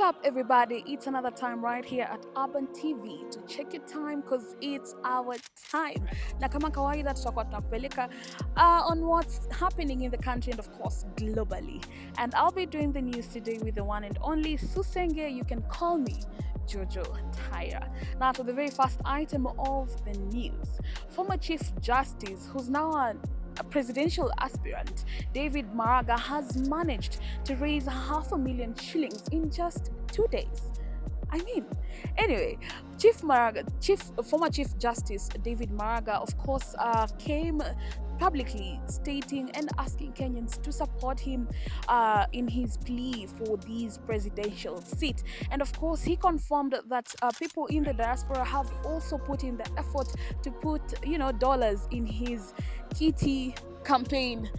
up, everybody? It's another time right here at Urban TV to check your time because it's our time. Na kama kawaida tutakuwa tunakupeleka on what's happening in the country and of course globally. And I'll be doing the news today with the one and only Susenge. You can call me Jojo Tyra. Now to the very first item of the news. Former Chief Justice, who's now a presidential aspirant, David Maraga, has managed to raise 500,000 shillings in just 2 days. I mean, anyway, former Chief Justice David Maraga, of course, came publicly stating and asking Kenyans to support him in his plea for this presidential seat. And of course, he confirmed that people in the diaspora have also put in the effort to put, dollars in his kitty campaign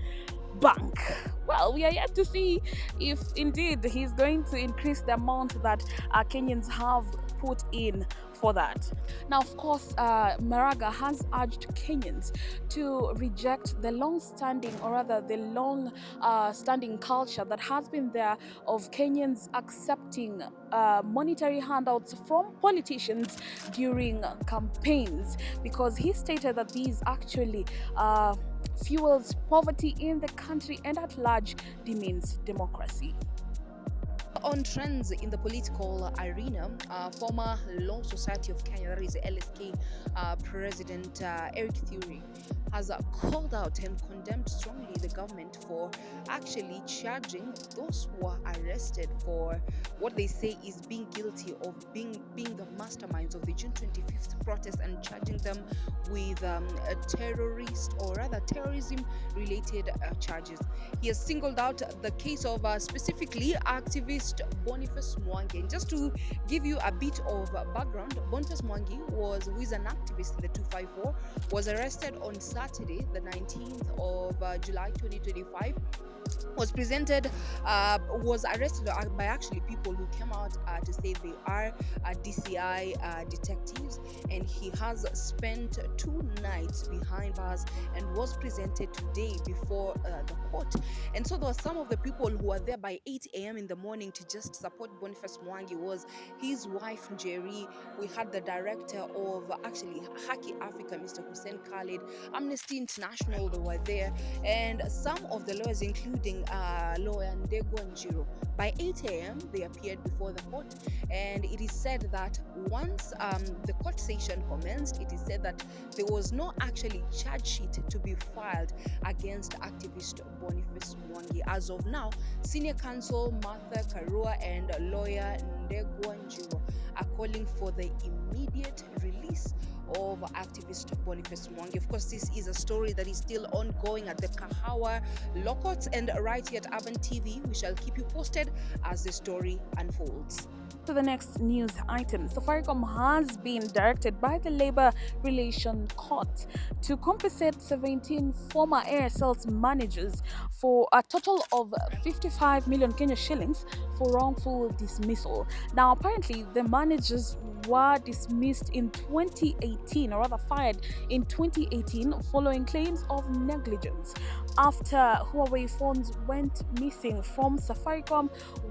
bank. Well, we are yet to see if indeed he's going to increase the amount that Kenyans have put in for that. Now, of course, Maraga has urged Kenyans to reject the long-standing, or rather the long-standing culture that has been there of Kenyans accepting monetary handouts from politicians during campaigns, because he stated that these actually fuels poverty in the country and at large demeans democracy. On trends in the political arena, former Law Society of Kenya, that is LSK President Eric Thury, has called out and condemned strongly the government for actually charging those who are arrested for what they say is being guilty of being the masterminds of the June 25th protest, and charging them with a terrorist, or rather terrorism related charges. He has singled out the case of specifically activist Boniface Mwangi. And just to give you a bit of background, Boniface Mwangi, who is an activist in the 254, was arrested on Saturday, the 19th of July 2025. Was arrested by actually people who came out to say they are DCI detectives, and he has spent 2 nights behind bars and was presented today before the court. And so there were some of the people who were there by 8 a.m. in the morning to just support Boniface Mwangi. Was his wife Jerry. We had the director of actually Haki Africa, Mr. Hussein Khalid, Amnesty International, they were there, and some of the lawyers, including lawyer Ndegwa. By 8 a.m. they appeared before the court, and it is said that once the court session commenced, it is said that there was no actually charge sheet to be filed against activist Boniface Mwangi. As of now, senior counsel Martha Karua and lawyer Ndegwa are calling for the immediate release of activist Boniface Mwangi. Of course, this is a story that is still ongoing at the Kahawa Lockouts, and right here at Urban TV, we shall keep you posted as the story unfolds. To the next news item, Safaricom has been directed by the Labor Relation Court to compensate 17 former Aircel's managers for a total of 55 million Kenya shillings for wrongful dismissal. Now, apparently, the managers were dismissed in 2018, or rather fired in 2018, following claims of negligence after Huawei phones went missing from Safaricom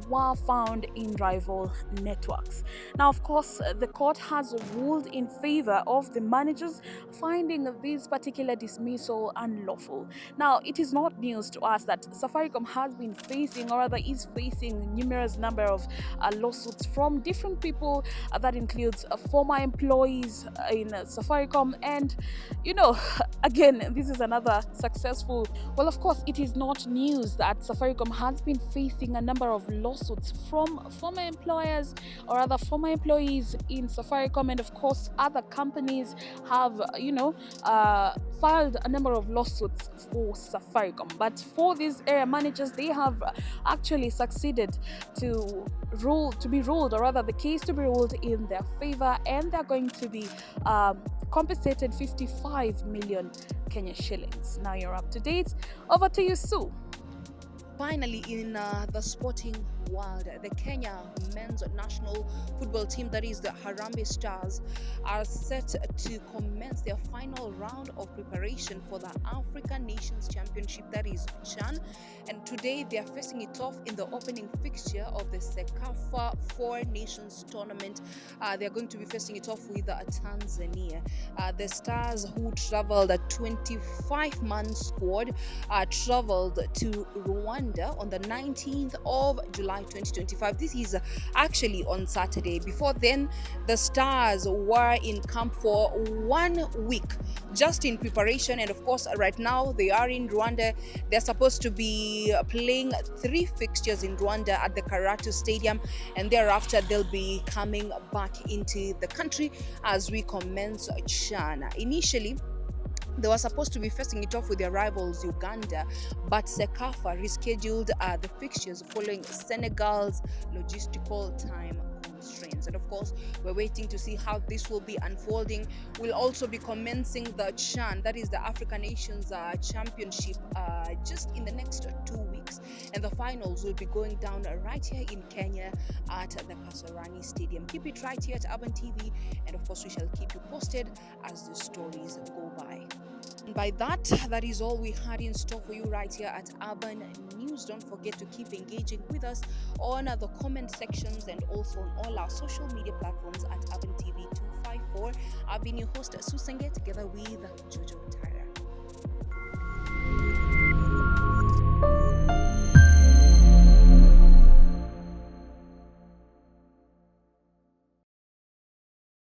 were found in rival networks. Now, of course, the court has ruled in favor of the managers, finding this particular dismissal unlawful. Now, it is not news to us that Safaricom has been facing, or rather is facing, numerous number of lawsuits from different people. That includes former employees in Safaricom, and again, this is another successful. Well, of course, it is not news that Safaricom has been facing a number of lawsuits from former employers, or other former employees in Safaricom, and of course other companies have filed a number of lawsuits for Safaricom. But for these area managers, they have actually succeeded to be ruled, or rather the case to be ruled in their favor, and they're going to be compensated 55 million Kenya shillings. Now you're up to date. Over to you, Sue. Finally, in the sporting world. The Kenya men's national football team, that is the Harambee Stars, are set to commence their final round of preparation for the African Nations Championship, that is CHAN. And today they are facing it off in the opening fixture of the Sekafa Four Nations tournament. They are going to be facing it off with Tanzania. The Stars, who traveled a 25-man squad, traveled to Rwanda on the 19th of July 2025. This is actually on Saturday. Before then, the Stars were in camp for 1 week just in preparation, and of course right now they are in Rwanda. They're supposed to be playing 3 fixtures in Rwanda at the Karatu Stadium, and thereafter they'll be coming back into the country as we commence CHAN. Initially, they were supposed to be facing it off with their rivals Uganda, but Sekafa rescheduled the fixtures following Senegal's logistical time constraints. And of course, we're waiting to see how this will be unfolding. We'll also be commencing the CHAN, that is the African Nations Championship, just in the next 2 weeks. And the finals will be going down right here in Kenya at the Kasarani Stadium. Keep it right here at Urban TV, and of course, we shall keep you posted as the stories go by. And by that, that is all we had in store for you right here at Urban News. Don't forget to keep engaging with us on the comment sections and also on all our social media platforms at Urban TV 254. I've been your host, Susenge, together with Jojo Tara.